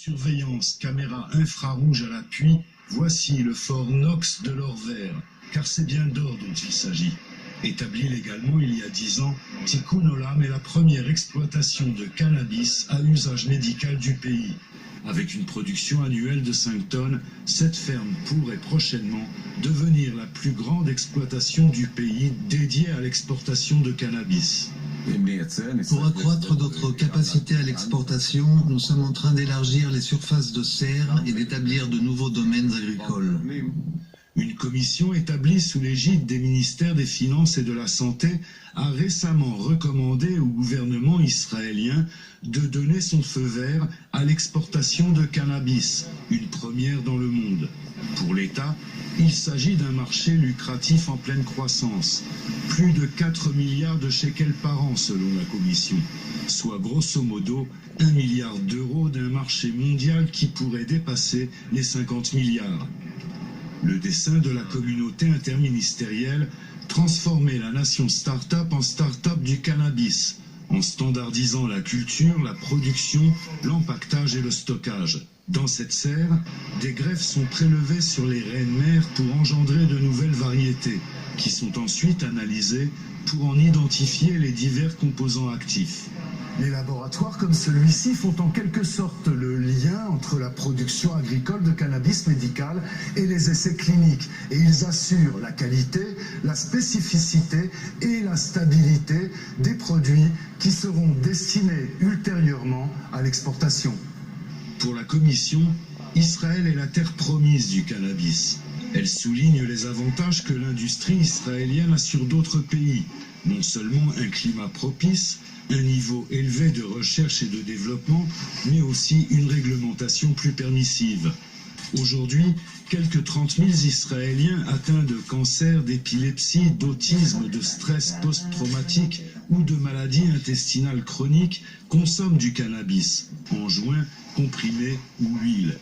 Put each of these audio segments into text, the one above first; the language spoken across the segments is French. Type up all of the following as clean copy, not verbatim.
Surveillance, caméra infrarouge à l'appui, voici le fort Knox de l'or vert, car c'est bien d'or dont il s'agit. Établi légalement il y a 10 ans, Tikkun Olam est la première exploitation de cannabis à usage médical du pays. Avec une production annuelle de 5 tonnes, cette ferme pourrait prochainement devenir la plus grande exploitation du pays dédiée à l'exportation de cannabis. Pour accroître notre capacité à l'exportation, nous sommes en train d'élargir les surfaces de serre et d'établir de nouveaux domaines agricoles. Une commission établie sous l'égide des ministères des Finances et de la Santé a récemment recommandé au gouvernement israélien de donner son feu vert à l'exportation de cannabis, une première dans le monde. Pour l'État, il s'agit d'un marché lucratif en pleine croissance, plus de 4 milliards de shekels par an selon la commission, soit grosso modo 1 milliard d'euros d'un marché mondial qui pourrait dépasser les 50 milliards. Le dessein de la communauté interministérielle, transformer la nation start-up en start-up du cannabis, en standardisant la culture, la production, l'empaquetage et le stockage. Dans cette serre, des greffes sont prélevées sur les reines mères pour engendrer de nouvelles variétés, qui sont ensuite analysées pour en identifier les divers composants actifs. Les laboratoires comme celui-ci font en quelque sorte le lien entre la production agricole de cannabis médical et les essais cliniques. Et ils assurent la qualité, la spécificité et la stabilité des produits qui seront destinés ultérieurement à l'exportation. Pour la Commission, Israël est la terre promise du cannabis. Elle souligne les avantages que l'industrie israélienne a sur d'autres pays. Non seulement un climat propice, un niveau élevé de recherche et de développement, mais aussi une réglementation plus permissive. Aujourd'hui, quelques 30 000 Israéliens atteints de cancer, d'épilepsie, d'autisme, de stress post-traumatique ou de maladies intestinales chroniques consomment du cannabis, en joint, comprimé ou huile.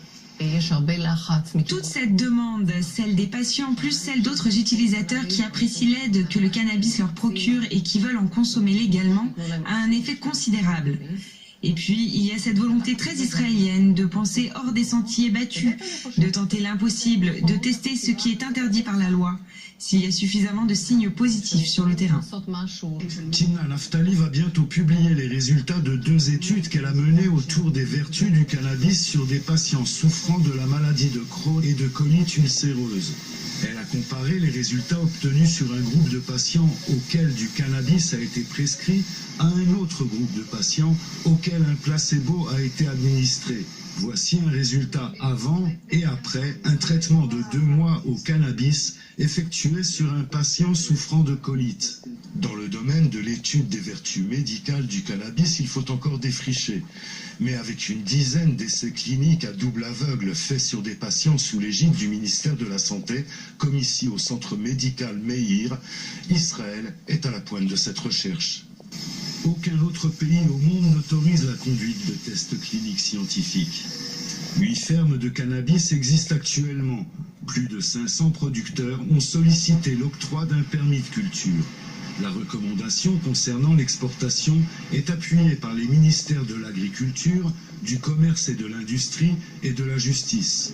Toute cette demande, celle des patients plus celle d'autres utilisateurs qui apprécient l'aide que le cannabis leur procure et qui veulent en consommer légalement, a un effet considérable. Et puis, il y a cette volonté très israélienne de penser hors des sentiers battus, de tenter l'impossible, de tester ce qui est interdit par la loi, s'il y a suffisamment de signes positifs sur le terrain. Timna Naftali va bientôt publier les résultats de 2 études qu'elle a menées autour des vertus du cannabis sur des patients souffrant de la maladie de Crohn et de colite ulcéreuse. Elle a comparé les résultats obtenus sur un groupe de patients auquel du cannabis a été prescrit à un autre groupe de patients auquel un placebo a été administré. Voici un résultat avant et après un traitement de 2 mois au cannabis effectué sur un patient souffrant de colite. Dans le domaine de l'étude des vertus médicales du cannabis, il faut encore défricher. Mais avec une dizaine d'essais cliniques à double aveugle faits sur des patients sous l'égide du ministère de la Santé, comme ici au centre médical Meir, Israël est à la pointe de cette recherche. Aucun autre pays au monde n'autorise la conduite de tests cliniques scientifiques. 8 fermes de cannabis existent actuellement. Plus de 500 producteurs ont sollicité l'octroi d'un permis de culture. La recommandation concernant l'exportation est appuyée par les ministères de l'Agriculture, du Commerce et de l'Industrie et de la Justice.